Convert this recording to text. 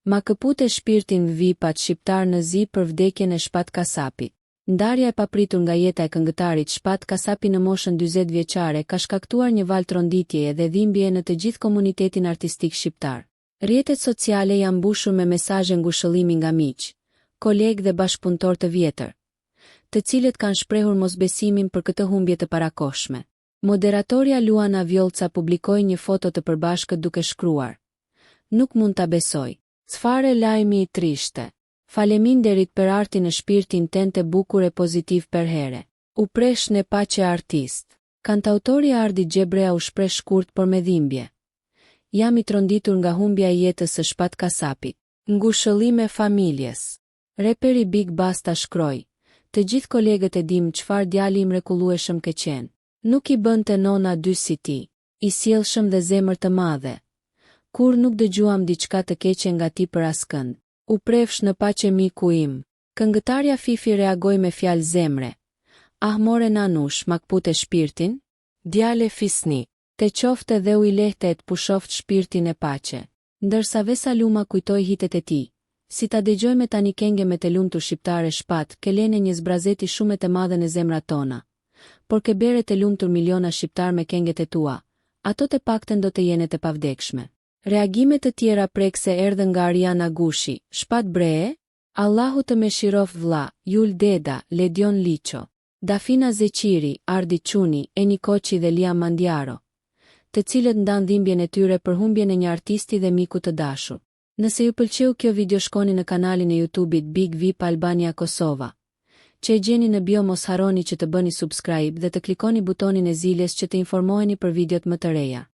Ma këpute shpirtin vipat shqiptar në zi për vdekjen e Shpat Kasapit. Ndarja e papritur nga jeta e këngëtarit Shpat Kasapi në moshën 40 vjeçare ka shkaktuar një val tronditjeje dhe dhimbje në të gjithë komunitetin artistik shqiptar. Rrjetet sociale janë mbushur me mesazhe ngushëllimi nga miq, kolegë dhe bashkëpunëtor të vjetër, të cilët kanë shprehur mosbesimin për këtë humbje të parakohshme. Moderatorja Luana Vjollca publikoi një foto të përbashkët duke shkruar: "Nuk mund ta besoj. Çfarë lajmi i trishte. Faleminderit për artin e shpirtin tënd të bukur e pozitiv për here. U presh në paqe artist." Kantautori Ardi Xhebrea u shpreh shkurt por me dhimbje: "Jam i tronditur nga humbja e jetës së Shpat Kasapit. Ngushëllime familjes." Reperi Big Basta shkroi: "Të gjithë kolegët e dim çfarë djali i mrekullueshëm ke qenë. Nuk i bënte nona dy si ti. I sjellshëm dhe zemër të madhe. Kur nuk dëgjuam diçka të keqe nga ti për askënd. U prefsh në paqe miku im." Këngëtarja Fifi reagoi me fjalë zemre: "Ah more nanush, ma kpute shpirtin? Djale fisni. Te qofte dhe u i lehte të pushoft shpirtin e paqe." Ndërsa Vesa Luma kujtoi hitet e tij: "Si ta dëgjojmë tani kenge me të lumtur shqiptare Shpat, ke lene një zbrazeti shumë të madhe në zemrat tona. Por ke bere të lumtur miliona shqiptar me kenget e tua, ato të pakten do të jene të pavdekshme." Reagime të tjera prekse erdhën nga Ariana Gushi: "Shpat breje? Allahu të me shirof vlla, Jul Deda, Ledion Liço, Dafina Zeqiri, Ardi Çuni, Eni Koçi dhe Lia Mandjaro, të cilët ndan dhimbjen e tyre për humbjen e një artisti dhe miku të dashur. Nëse ju pëlqeu kjo video shkoni në kanalin e YouTube-it Big VIP Albania Kosova, që e gjeni në bio. Mos harroni që të bëni subscribe dhe të klikoni butonin e ziljes që të informoheni për videot më të reja.